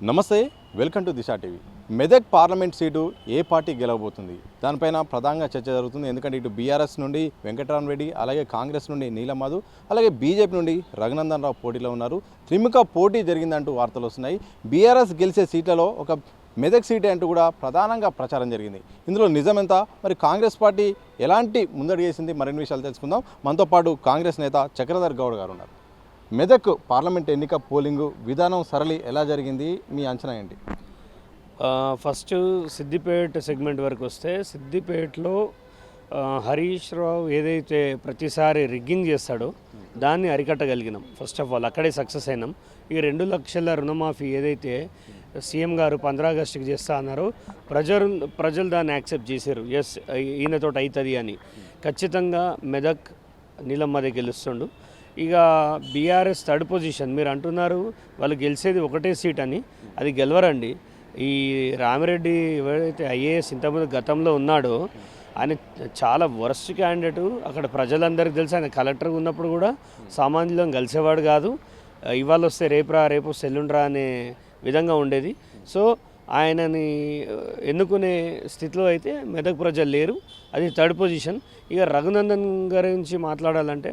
నమస్తే, welcome to Disha TV. Medak parliament seat ఏ పార్టీ గెలవబోతుంది దానిపైన ప్రధానంగా చర్చ జరుగుతుంది. ఎందుకంటే ఇటు బీఆర్ఎస్ నుండి వెంకటరామరెడ్డి, అలాగే కాంగ్రెస్ నుండి నీలమధు, అలాగే బీజేపీ నుండి రఘునందన్ రావు పోటీలో ఉన్నారు. త్రిముఖ పోటీ జరిగిందంటూ వార్తలు వస్తున్నాయి. బీఆర్ఎస్ గెలిచే సీట్లలో ఒక మెదక్ సీటే అంటూ కూడా ప్రధానంగా ప్రచారం జరిగింది. ఇందులో నిజమెంత, మరి కాంగ్రెస్ పార్టీ ఎలాంటి ముందడుగు వేసింది, మరిన్ని విషయాలు తెలుసుకుందాం. మనతో పాటు కాంగ్రెస్ నేత చక్రధర్ గౌడ్ గారు ఉన్నారు. మెదక్ పార్లమెంట్ ఎన్నిక పోలింగు విధానం సరళి ఎలా జరిగింది, మీ అంచనా ఏంటి? ఫస్ట్ సిద్దిపేట సెగ్మెంట్ వరకు వస్తే, సిద్దిపేటలో హరీష్ రావు ఏదైతే ప్రతిసారి రిగ్గింగ్ చేస్తాడో దాన్ని అరికట్టగలిగినాం. ఫస్ట్ ఆఫ్ ఆల్ అక్కడే సక్సెస్ అయినాం. ఈ 2 లక్షల రుణమాఫీ ఏదైతే సీఎం గారు 15 ఆగస్టుకి చేస్తా అన్నారో ప్రజలు దాన్ని యాక్సెప్ట్ చేశారు. ఎస్, ఈయనతోటి అవుతుంది అని. ఖచ్చితంగా మెదక్ నీలమ్మదే గెలుస్తుండు. ఇక బీఆర్ఎస్ థర్డ్ పొజిషన్ మీరు అంటున్నారు, వాళ్ళు గెలిచేది ఒకటే సీట్ అని. అది గెలవరండి. ఈ రామిరెడ్డి ఎవరైతే ఐఏఎస్ ఇంతకుముందు గతంలో ఉన్నాడో ఆయన చాలా వరస్ట్ క్యాండిడేటు. అక్కడ ప్రజలందరికీ తెలుసు. ఆయన కలెక్టర్గా ఉన్నప్పుడు కూడా సామాన్యులను కలిసేవాడు కాదు. ఇవాళ వస్తే రేపు వస్తే ఎల్లుండ్రా అనే విధంగా ఉండేది. సో ఆయనని ఎన్నుకునే స్థితిలో అయితే మెదక్ ప్రజలు లేరు. అది థర్డ్ పొజిషన్. ఇక రఘునందన్ గురించి మాట్లాడాలంటే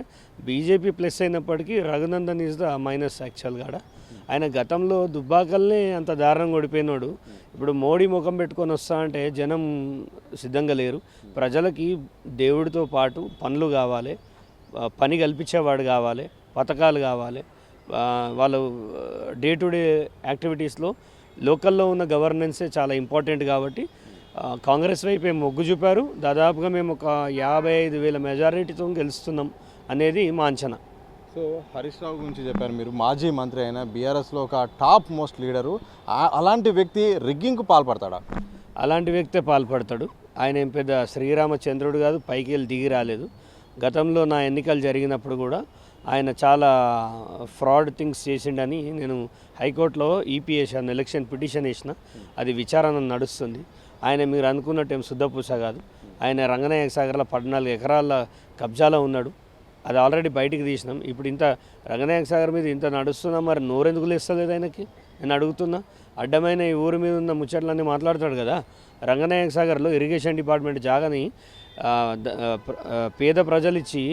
బీజేపీ ప్లస్ అయినప్పటికీ రఘునందన్ ఈజ్ ద మైనస్ యాక్చువల్గా. ఆయన గతంలో దుబ్బాకల్నే అంత దారుణంగా ఓడిపోయినాడు. ఇప్పుడు మోడీ ముఖం పెట్టుకొని వస్తా అంటే జనం సిద్ధంగా లేరు. ప్రజలకి దేవుడితో పాటు పనులు కావాలి, పని కల్పించేవాడు కావాలి, పథకాలు కావాలి. వాళ్ళు డే టు డే యాక్టివిటీస్లో లోకల్లో ఉన్న గవర్నెన్సే చాలా ఇంపార్టెంట్. కాబట్టి కాంగ్రెస్ వైపు మొగ్గు చూపారు. దాదాపుగా మేము ఒక 55,000 మెజారిటీతో గెలుస్తున్నాం అనేది మా అంచనా. సో హరీష్ రావు గురించి చెప్పారు మీరు, మాజీ మంత్రి అయిన బీఆర్ఎస్లో ఒక టాప్ మోస్ట్ లీడరు. అలాంటి వ్యక్తి రిగ్గింగ్కు పాల్పడతాడా? అలాంటి వ్యక్తే పాల్పడతాడు. ఆయన ఏం పెద్ద శ్రీరామచంద్రుడు కాదు, పైకి వెళ్ళి దిగి రాలేదు. గతంలో నా ఎన్నికలు జరిగినప్పుడు కూడా ఆయన చాలా ఫ్రాడ్ థింగ్స్ చేసిండని నేను హైకోర్టులో ఈపీ వేసాను, ఎలక్షన్ పిటిషన్ వేసిన. అది విచారణ నడుస్తుంది. ఆయన మీరు అనుకున్నట్టు ఏం శుద్ధపూస కాదు. ఆయన రంగనాయక సాగర్లో 14 ఎకరాల కబ్జాలో ఉన్నాడు. అది ఆల్రెడీ బయటికి తీసినాం. ఇప్పుడు ఇంత రంగనాయక సాగర్ మీద ఇంత నడుస్తున్నా, మరి నోరెందుకు లేస్తలేదు ఆయనకి? నేను అడుగుతున్నా. అడ్డమైన ఈ ఊరి మీద ఉన్న ముచ్చట్లన్నీ మాట్లాడతాడు కదా. రంగనాయక సాగర్లో ఇరిగేషన్ డిపార్ట్మెంట్ జాగాని పేద ప్రజలు ఇచ్చి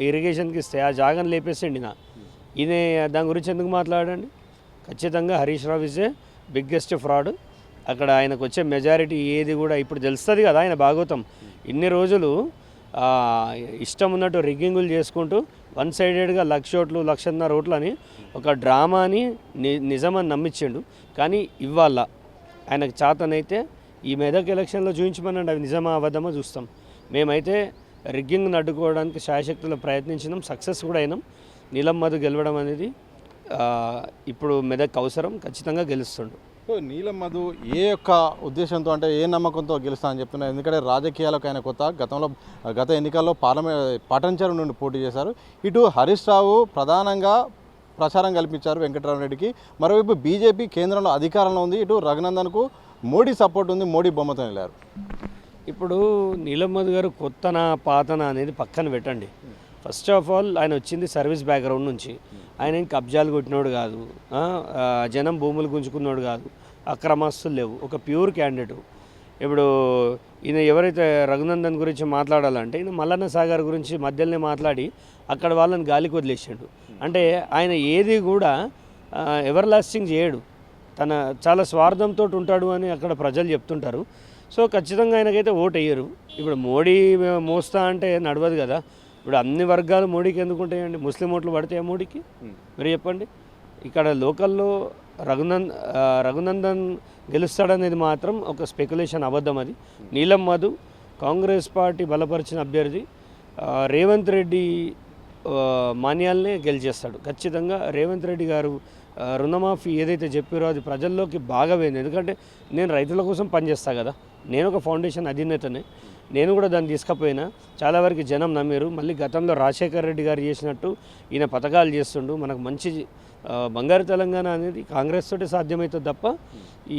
ఇరిగేషన్కి ఇస్తే ఆ జాగాను లేపేసేయండి. ఈయన దాని గురించి ఎందుకు మాట్లాడండి? ఖచ్చితంగా Harish Rao is a biggest fraud. అక్కడ ఆయనకు వచ్చే మెజారిటీ ఏది కూడా ఇప్పుడు తెలుస్తుంది కదా. ఆయన భాగవతం ఇన్ని రోజులు ఇష్టం ఉన్నట్టు రిగ్గింగులు చేసుకుంటూ వన్ సైడెడ్గా 1,00,000 ఓట్లు 1,50,000 ఓట్లు అని ఒక డ్రామాని నిజమని నమ్మించిండు. కానీ ఇవాళ ఆయనకు చేతనైతే ఈ మెదక్ ఎలక్షన్లో చూపించమనండి, అవి నిజమా అబద్ధమో చూస్తాం. మేమైతే రిగ్గింగ్ని అడ్డుకోవడానికి శాయశక్తులు ప్రయత్నించినాం, సక్సెస్ కూడా అయినాం. నీలమ్మధు గెలవడం అనేది ఇప్పుడు మెదక్ అవసరం. ఖచ్చితంగా గెలుస్తుండు. సో నీలమధు ఏ యొక్క ఉద్దేశంతో, అంటే ఏ నమ్మకంతో గెలుస్తా అని చెప్తున్నారు? ఎందుకంటే రాజకీయాలకు ఆయన కొత్త. గత ఎన్నికల్లో పటంచెరు నుండి పోటీ చేశారు. ఇటు హరీష్ రావు ప్రధానంగా ప్రచారం కల్పించారు వెంకటరామరెడ్డికి. మరోవైపు బీజేపీ కేంద్రంలో అధికారంలో ఉంది. ఇటు రఘునందన్కు మోడీ సపోర్ట్ ఉంది, మోడీ బొమ్మతో వెళ్ళారు. ఇప్పుడు నీలమ్మధు గారు కొత్తనా పాతనా అనేది పక్కన పెట్టండి. ఫస్ట్ ఆఫ్ ఆల్ ఆయన వచ్చింది సర్వీస్ బ్యాక్గ్రౌండ్ నుంచి. ఆయన ఏం కబ్జాలు కొట్టినోడు కాదు, జనం భూములు గుంజుకున్నాడు కాదు, అక్రమస్తులు లేవు. ఒక ప్యూర్ క్యాండిడేట్. ఇప్పుడు ఈయన ఎవరైతే రఘునందన్ గురించి మాట్లాడాలంటే ఈయన మల్లన్న సాగర్ గురించి మధ్యలోనే మాట్లాడి అక్కడ వాళ్ళని గాలికి వదిలేసాడు. అంటే ఆయన ఏది కూడా ఎవర్ లాస్టింగ్ చేయడు. తన చాలా స్వార్థంతో ఉంటాడు అని అక్కడ ప్రజలు చెప్తుంటారు. సో ఖచ్చితంగా ఆయనకైతే ఓటు వేయరు. ఇప్పుడు మోడీ మోస్తా అంటే నడవదు కదా. ఇప్పుడు అన్ని వర్గాలు మోడీకి ఎందుకు ఉంటాయండి? ముస్లిం ఓట్లు పడతాయా మోడీకి? మీరు చెప్పండి. ఇక్కడ లోకల్లో రఘునందన్ గెలుస్తాడనేది మాత్రం ఒక స్పెక్యులేషన్, అబద్ధం. అది నీలమ్మధు కాంగ్రెస్ పార్టీ బలపరిచిన అభ్యర్థి. రేవంత్ రెడ్డి మాన్యాలనే గెలిచేస్తాడు ఖచ్చితంగా. రేవంత్ రెడ్డి గారు రుణమాఫీ ఏదైతే చెప్పారో అది ప్రజల్లోకి బాగా పోయింది. ఎందుకంటే నేను రైతుల కోసం పనిచేస్తా కదా. నేను ఒక ఫౌండేషన్ అధినేతనే. నేను కూడా దాన్ని తీసుకుపోయినా. చాలా వరకు జనం నమ్మారు. మళ్ళీ గతంలో రాజశేఖర్ రెడ్డి గారు చేసినట్టు ఈయన పథకాలు చేస్తుండు. మనకు మంచి బంగారు తెలంగాణ అనేది కాంగ్రెస్ తోటి సాధ్యమవుతుంది తప్ప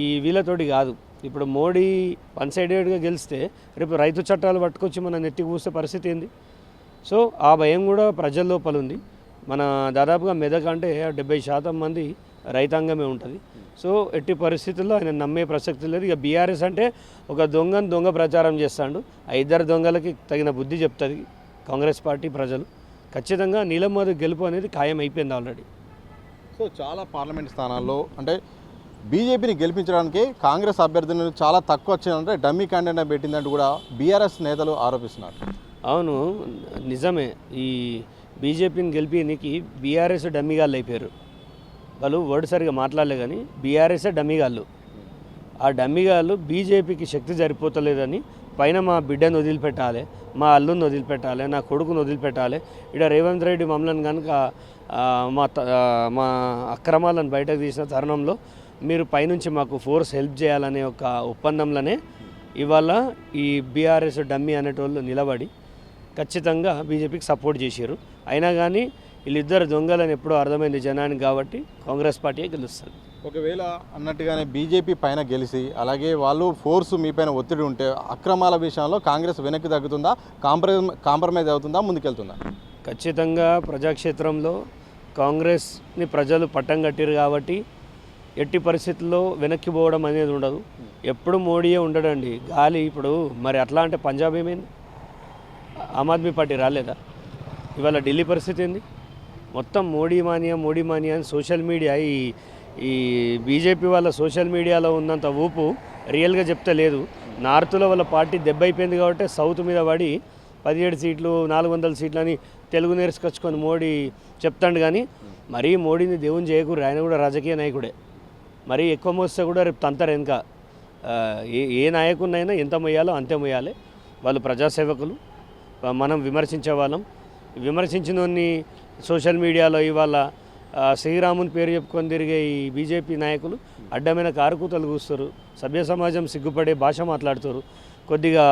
ఈ వీళ్ళతోటి కాదు. ఇప్పుడు మోడీ వన్ సైడెడ్గా గెలిస్తే రేపు రైతు చట్టాలు పట్టుకొచ్చి మన నెత్తికి పూసే పరిస్థితి ఏంది? సో ఆ భయం కూడా ప్రజల లోపల ఉంది. మన దాదాపుగా మెదక్ అంటే 70% మంది రైతాంగమే ఉంటుంది. సో ఎట్టి పరిస్థితుల్లో ఆయన నమ్మే ప్రసక్తి లేదు. ఇక బీఆర్ఎస్ అంటే ఒక దొంగ ప్రచారం చేస్తాడు. ఆ ఇద్దరు దొంగలకి తగిన బుద్ధి చెప్తుంది కాంగ్రెస్ పార్టీ ప్రజలు. ఖచ్చితంగా నీలం మధు గెలుపు అనేది ఖాయం అయిపోయింది ఆల్రెడీ. సో చాలా పార్లమెంట్ స్థానాల్లో అంటే బీజేపీని గెలిపించడానికి కాంగ్రెస్ అభ్యర్థులను చాలా తక్కువ వచ్చిందంటే డమ్మీ క్యాండిడేట్ పెట్టిందంటూ కూడా బీఆర్ఎస్ నేతలు ఆరోపిస్తున్నారు. అవును, నిజమే. ఈ బీజేపీని గెలిపినికి బీఆర్ఎస్ డమ్మిగాళ్ళు అయిపోయారు. వాళ్ళు వర్డ్ సరిగా మాట్లాడలే కానీ బీఆర్ఎస్ఏ డమ్మిగాళ్ళు. ఆ డమ్మిగాళ్ళు బీజేపీకి శక్తి సరిపోతలేదని పైన మా బిడ్డను వదిలిపెట్టాలి, మా అల్లుని వదిలిపెట్టాలి, నా కొడుకును వదిలిపెట్టాలి, ఇక్కడ రేవంత్ రెడ్డి మమ్మల్ని కనుక మా అక్రమాలను బయటకు తీసిన తరుణంలో మీరు పైనుంచి మాకు ఫోర్స్ హెల్ప్ చేయాలనే ఒక ఒప్పందంలోనే ఇవాళ ఈ బీఆర్ఎస్ డమ్మీ అనేటోళ్ళు నిలబడి ఖచ్చితంగా బీజేపీకి సపోర్ట్ చేశారు. అయినా కానీ వీళ్ళిద్దరు దొంగలని ఎప్పుడో అర్థమైంది జనానికి, కాబట్టి కాంగ్రెస్ పార్టీయే గెలుస్తుంది. ఒకవేళ అన్నట్టుగానే బీజేపీ పైన గెలిచి అలాగే వాళ్ళు ఫోర్సు మీ పైన ఒత్తిడి ఉంటే అక్రమాల విషయంలో కాంగ్రెస్ వెనక్కి తగ్గుతుందా, కాంప్రమైజ్ అవుతుందా, ముందుకెళ్తుందా? ఖచ్చితంగా ప్రజాక్షేత్రంలో కాంగ్రెస్ని ప్రజలు పట్టం కట్టారు కాబట్టి ఎట్టి పరిస్థితుల్లో వెనక్కి పోవడం అనేది ఉండదు. ఎప్పుడు మోడీయే ఉండడండి. గాలి ఇప్పుడు మరి అట్లా అంటే పంజాబ్ ఏమైంది? ఆమ్ ఆద్మీ పార్టీ రాలేదా? ఇవాళ ఢిల్లీ పరిస్థితి ఏంది? మొత్తం మోడీ మానియా అని సోషల్ మీడియా ఈ బీజేపీ వాళ్ళ సోషల్ మీడియాలో ఉన్నంత ఊపు రియల్గా చెప్తే లేదు. నార్త్లో వాళ్ళ పార్టీ దెబ్బ అయిపోయింది కాబట్టి సౌత్ మీద పడి 17 సీట్లు 400 సీట్లు అని తెలుగు నేర్చుకొచ్చుకొని మోడీ చెప్తాడు. కానీ మరీ మోడీని దేవుని చేయకూడదు, ఆయన కూడా రాజకీయ నాయకుడే. మరీ ఎక్కువ మోస్తే కూడా రేపు తంతారు వెనుక. ఏ నాయకుడినైనా ఎంత మొయ్యాలో అంతే మొయ్యాలి. వాళ్ళు ప్రజాసేవకులు, మనం విమర్శించే వాళ్ళం. విమర్శించినోన్ని సోషల్ మీడియాలో ఇవాళ శ్రీరాముని పేరు చెప్పుకొని తిరిగే ఈ బీజేపీ నాయకులు అడ్డమైన కారుకూతలు కూస్తారు. సభ్య సమాజం సిగ్గుపడే భాష మాట్లాడుతారు. కొద్దిగా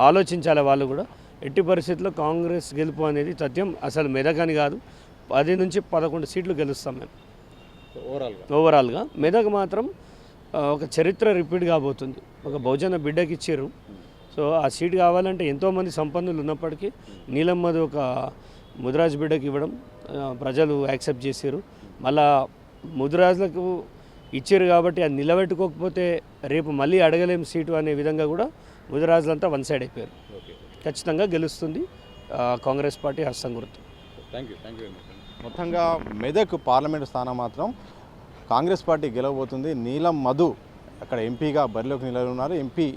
ఆలోచించాలి వాళ్ళు కూడా. ఎట్టి పరిస్థితుల్లో కాంగ్రెస్ గెలుపు అనేది సత్యం. అసలు మెదక్ అని కాదు, 10 నుంచి 11 సీట్లు గెలుస్తాం మేము ఓవరాల్గా. మెదక్ మాత్రం ఒక చరిత్ర రిపీట్ కాబోతుంది. ఒక బహుజన బిడ్డకి ఇచ్చారు. సో ఆ సీట్ కావాలంటే ఎంతోమంది సంపన్నులు ఉన్నప్పటికీ నీలం మధు ఒక ముదిరాజ్ బిడ్డకి ఇవ్వడం ప్రజలు యాక్సెప్ట్ చేశారు. మళ్ళా ముదిరాజులకు ఇచ్చారు కాబట్టి అది నిలబెట్టుకోకపోతే రేపు మళ్ళీ అడగలేం సీటు అనే విధంగా కూడా ముదిరాజులంతా వన్ సైడ్ అయిపోయారు. ఖచ్చితంగా గెలుస్తుంది కాంగ్రెస్ పార్టీ హస్తం గుర్తు. థ్యాంక్ యూ మొత్తంగా మెదక్ పార్లమెంటు స్థానం మాత్రం కాంగ్రెస్ పార్టీ గెలవబోతుంది. నీలం మధు అక్కడ ఎంపీగా బరిలోకి నిలబడున్నారు,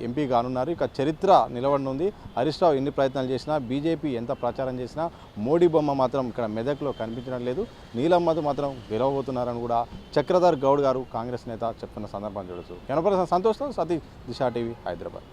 ఎంపీ కానున్నారు. ఇక చరిత్ర నిలబడనుంది. హరీష్ రావు ఎన్ని ప్రయత్నాలు చేసినా, బీజేపీ ఎంత ప్రచారం చేసినా మోడీ బొమ్మ మాత్రం ఇక్కడ మెదక్లో కనిపించడం లేదు. నీలం మధు మాత్రం గెలవబోతున్నారని కూడా చక్రధర్ గౌడ్ గారు కాంగ్రెస్ నేత చెప్తున్న సందర్భం చూడొచ్చు. కెనపర్సన్ సంతోష్తో సతీష్, దిశా టీవీ, హైదరాబాద్.